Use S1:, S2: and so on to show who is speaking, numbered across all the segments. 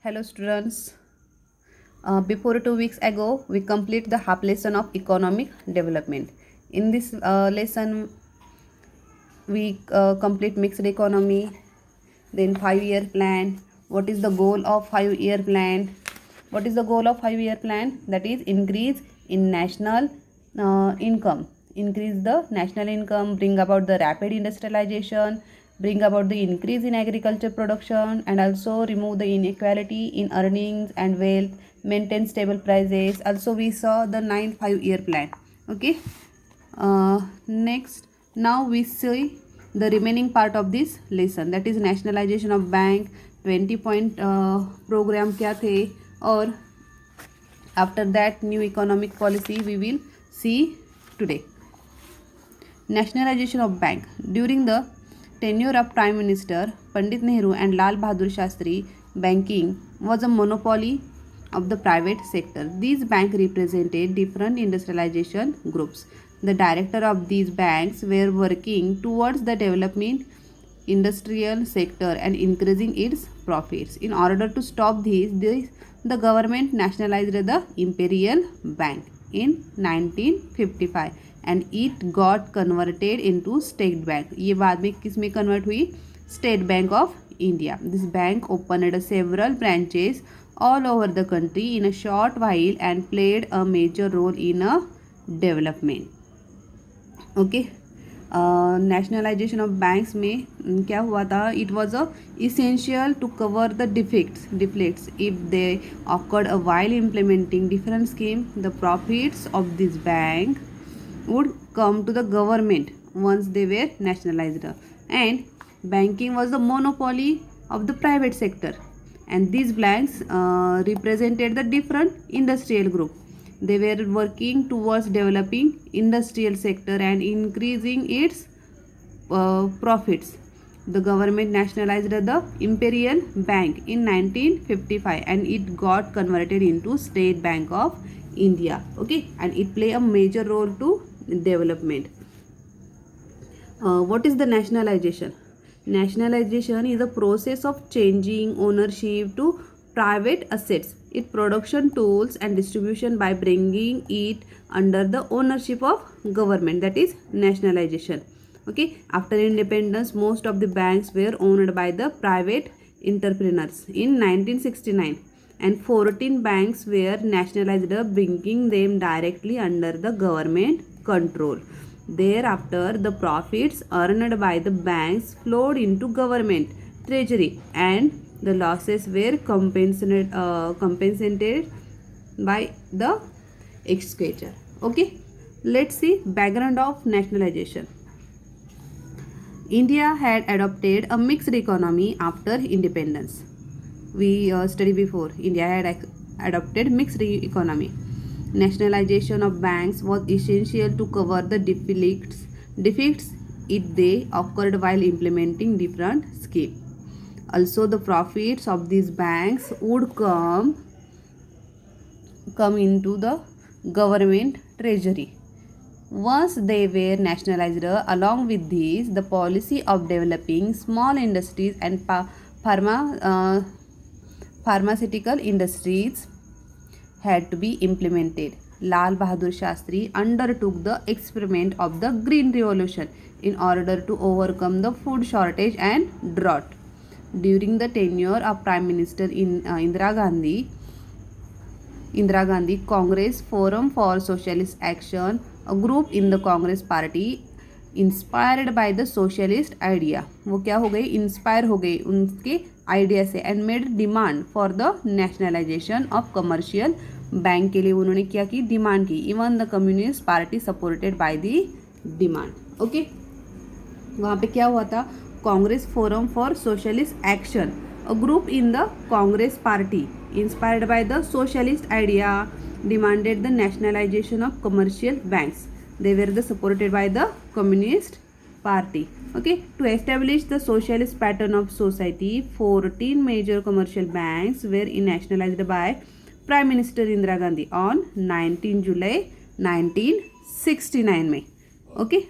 S1: Hello students. Before 2 weeks ago, we complete the half lesson of economic development. In this lesson, we complete mixed economy, then 5-year plan. What is the goal of 5-year plan? What is the goal of 5-year plan? That is increase in national income. Increase the national income, bring about the rapid industrialization, bring about the increase in agriculture production, and also remove the inequality in earnings and wealth, maintain stable prices. Also we saw the 9th 5-year plan. Okay. Next, now we see the remaining part of this lesson, that is nationalization of bank. 20 point program क्या थे, और after that new economic policy we will see today. Nationalization of bank. During the tenure of Prime Minister Pandit Nehru and Lal Bahadur Shastri, banking was a monopoly of the private sector. These banks represented different industrialization groups. The director of these banks were working towards the development industrial sector and increasing its profits. In order to stop this, the government nationalized the Imperial Bank in 1955 and it got converted into State Bank. ये बाद में किस में convert हुई? State Bank of India. This bank opened several branches all over the country in a short while and played a major role in a development. Okay. Nationalisation of banks में क्या हुआ था? It was a essential to cover the defects if they occurred a while implementing different scheme. The profits of this bank would come to the government once they were nationalized, and banking was the monopoly of the private sector, and these banks represented the different industrial group. They were working towards developing industrial sector and increasing its profits. The government nationalized the Imperial Bank in 1955 and it got converted into State Bank of India. Okay, and it play a major role to development. What is the nationalization? Nationalization is a process of changing ownership to private assets, its production tools and distribution by bringing it under the ownership of government. That is nationalization. Okay, after independence, most of the banks were owned by the private entrepreneurs. In 1969, and 14 banks were nationalized, bringing them directly under the government control. Thereafter, the profits earned by the banks flowed into government treasury and the losses were compensated by the exchequer. Okay, let's see background of nationalization. India had adopted a mixed economy after independence. We studied before. India had adopted mixed economy. Nationalization of banks was essential to cover the defects if they occurred while implementing different schemes. Also, the profits of these banks would come into the government treasury. Once they were nationalized, along with these, the policy of developing small industries and pharmaceutical industries had to be implemented. Lal Bahadur Shastri undertook the experiment of the Green Revolution in order to overcome the food shortage and drought. During the tenure of Prime Minister Indira Gandhi, Congress Forum for Socialist Action, a group in the Congress Party inspired by the socialist idea, वो क्या हो गई? Inspire हो गई उनके idea से, and made demand for the nationalisation of commercial bank के लिए उन्होंने क्या की? डिमांड की. Even the communist party supported by the demand. Okay, वहाँ पे क्या हुआ था? Congress forum for socialist action, a group in the Congress party inspired by the socialist idea demanded the nationalization of commercial banks. They were supported by the Communist Party. Okay, to establish the socialist pattern of society, 14 major commercial banks were nationalized by Prime Minister Indira Gandhi on 19 July 1969 में. Okay,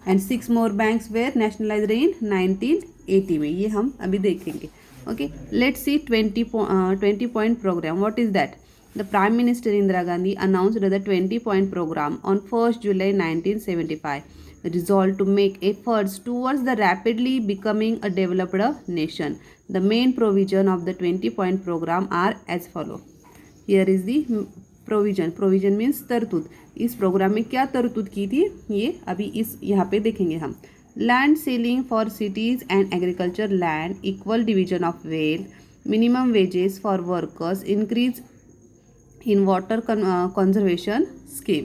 S1: and 6 more banks were nationalized in 1980 में. ये हम अभी देखेंगे. Okay, let's see 20-point program. What is that? The Prime Minister Indira Gandhi announced the 20-point program on 1st July 1975, resolved to make efforts towards the rapidly becoming a developed nation. The main provision of the 20-point program are as follow. Here is the provision means तरतूद. इस programme में क्या तरतूद की थी ये अभी इस यहाँ पे देखेंगे हम. Land selling for cities and agriculture land, equal division of wealth, minimum wages for workers, increase in water conservation scheme.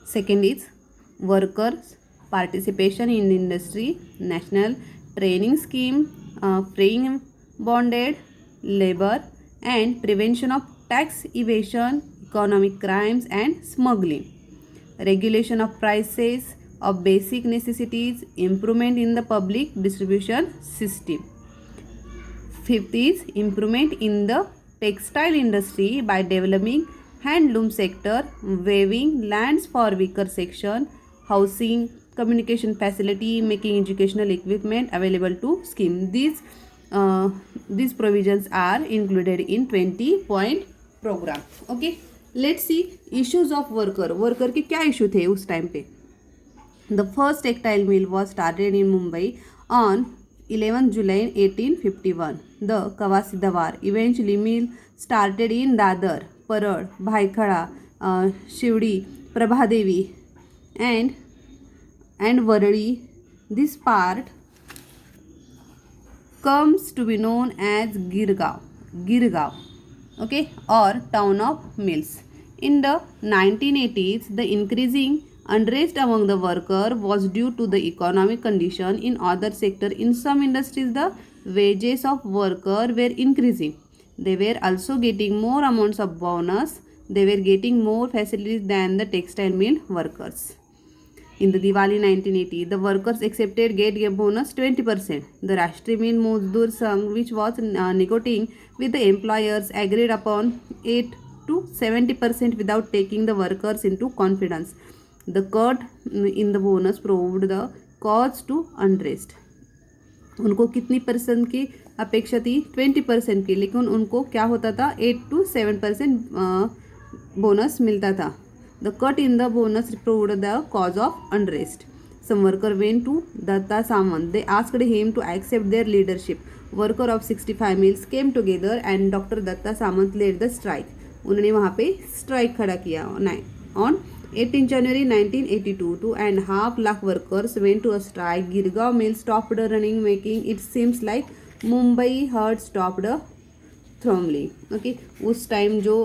S1: Second is workers participation in industry, national training scheme, freeing bonded labor and prevention of tax evasion, economic crimes and smuggling, regulation of prices of basic necessities, improvement in the public distribution system. Fifth is improvement in the textile industry by developing handloom sector, waiving lands for weaker section, housing, communication facility, making educational equipment available to scheme. These provisions are included in 20-point program. Okay, let's see issues of worker. Worker के क्या issue थे उस time पे? The first textile mill was started in Mumbai on 11 July 1851. The Kawasida War. Eventually, mill started in Dadar, Parad, Bhaikhada, Shivdi, Prabhadevi, and Varadi. This part comes to be known as Girgaon, okay, or town of mills. In the 1980s, the increasing unrest among the worker was due to the economic condition in other sector. In some industries, the wages of worker were increasing. They were also getting more amounts of bonus. They were getting more facilities than the textile mill workers. In the Diwali 1980, the workers accepted get a bonus 20%. The Rashtriya Mill Mazdoor Sangh, which was negotiating with the employers, agreed upon 8 to 70% without taking the workers into confidence. The cut in the bonus proved the cause to unrest. उनको कितनी percent की अपेक्षा थी? 20% की, लेकिन उनको क्या होता था? 8 to 7% बोनस मिलता था. The cut in the bonus proved the cause of unrest. Some worker went to Datta Samant. They asked him to accept their leadership. Worker of 65 mills came together and Dr. Datta Samant led the strike. उन्होंने वहाँ पे strike खड़ा किया. On 18 January 1982, 2.5 lakh workers went to a strike. Girgaon mill stopped running, making it seems like Mumbai had stopped thoroughly. Okay, उस time जो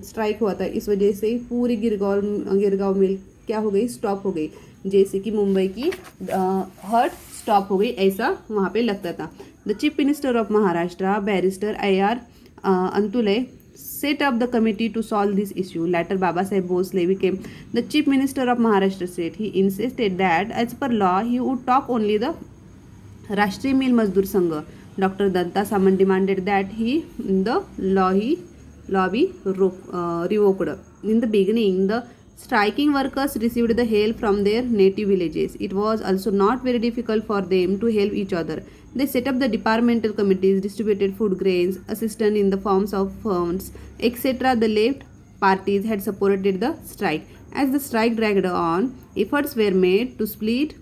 S1: strike हुआ था इस वजह से पूरी गिरगांव मिल क्या हो गई? स्टॉप हो गई, जैसे कि मुंबई की हर्ट स्टॉप हो गई, ऐसा वहाँ पे लगता था. The chief minister of Maharashtra barrister AR Antule set up the committee to solve this issue. Later, Baba Saheb Bhosle became the chief minister of Maharashtra state. He insisted that as per law, he would talk only the Rashtriya Mill Mazdoor Sangh. Dr. Datta Samant demanded that the law be revoked. In the beginning, the striking workers received the help from their native villages. It was also not very difficult for them to help each other. They set up the departmental committees, distributed food grains, assistance in the forms of funds, etc. The left parties had supported the strike. As the strike dragged on, efforts were made to split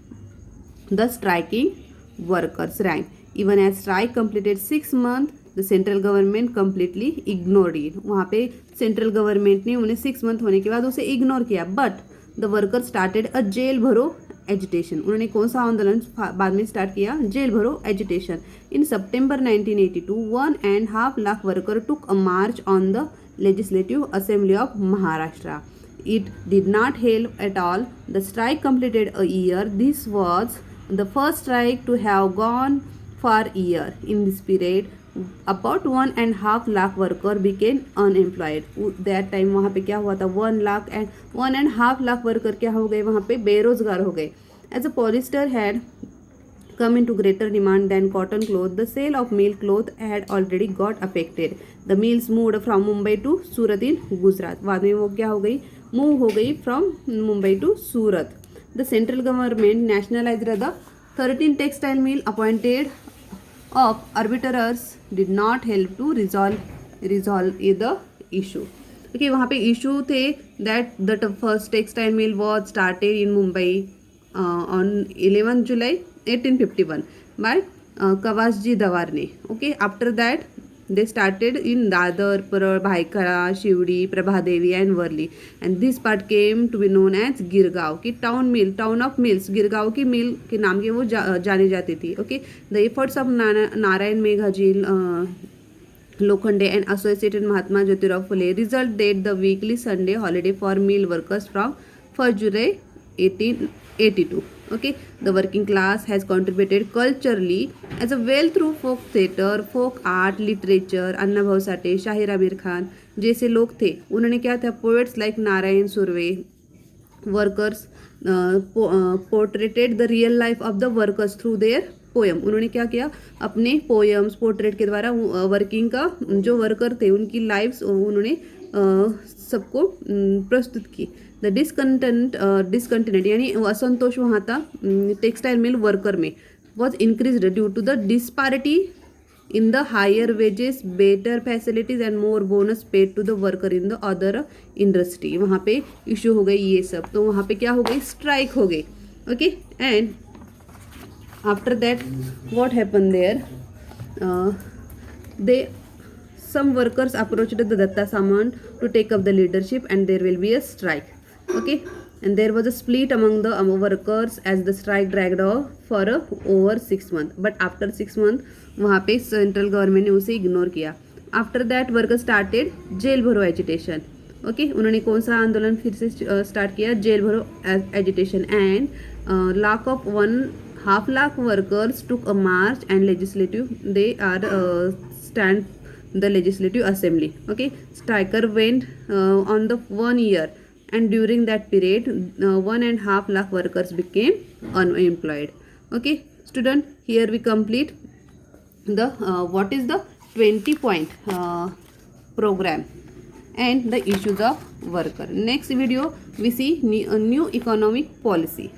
S1: the striking workers' rank. Even as strike completed 6 months, the central government completely ignored it. वहाँ पे central government ने उन्हें 6 month होने के बाद उसे ignore किया. But the worker started a jail भरो एजिटेशन. उन्होंने कौन सा आंदोलन बाद में स्टार्ट किया? जेल भरो agitation. In September 1982, 1.5 lakh worker took a march on the legislative assembly of Maharashtra. It did not help at all. The strike completed a year. This was the first strike to have gone for a year. In this period, about 1.5 lakh worker became unemployed. That time वहाँ पे क्या हुआ था? 1.5 lakh worker क्या हो गए? वहाँ पे बेरोजगार हो गए. As a polyester had come into greater demand than cotton cloth, the sale of mill cloth had already got affected. The mills moved from Mumbai to Surat in Gujarat. बाद में वो क्या हो गई? मूव हो गई from Mumbai to Surat. The central government nationalized the 13 textile mill, appointed of arbiters did not help to resolve the issue. Okay, वहाँ पे issue थे that the first textile mill was started in Mumbai on 11 July 1851 by Kawasji Dawarne. Okay, after that they started in Dadar, Parad, Bhaikara, Shivdi, Prabhadevi and Worli, and this part came to be known as Girgaon की town of mills. Girgaon की मिल के नाम के वो जानी जाती थी. Okay, the efforts of Narayan Meghajil, Lokhande and associated Mahatma Jyotirao Phule resulted the weekly Sunday holiday for mill workers from 1st July 1882. Okay, the working class has contributed culturally as well through folk theatre, folk art, literature. अन्ना भाऊ साठे, शाहिर आमिर खान जैसे लोग थे, उन्होंने क्या था, poets like Narayan Surve, workers portrayed the real life of the workers through their poem. उन्होंने क्या किया, अपने पोएम्स पोर्ट्रेट के द्वारा वर्किंग का जो वर्कर थे उनकी लाइफ्स उन्होंने सबको प्रस्तुत की. द डिसकंटेंट यानी असंतोष वहाँ था टेक्सटाइल मिल वर्कर में was increase due to the disparity in the higher wages, better facilities and more bonus paid to the worker in the other industry. वहाँ पे इशू हो गई ये सब, तो वहाँ पे क्या हो गई, स्ट्राइक हो गई. Okay, and after that what happen there, they some workers approached the Datta Samant to take up the leadership and there will be a strike. Okay, and there was a split among the workers as the strike dragged off for over 6 months. But after 6 months वहाँ पे central government ने उसे ignore किया. After that workers started jail भरो agitation. Okay, उन्होंने कौन सा आंदोलन फिर से स्टार्ट किया, जेल भरो agitation. And lakh of 1.5 lakh workers took a march and legislative they are stand the legislative assembly. Okay, striker went on the 1 year, and during that period 1.5 lakh workers became unemployed. Okay student, here we complete the what is the 20-point program and the issues of worker. Next video we see new economic policy.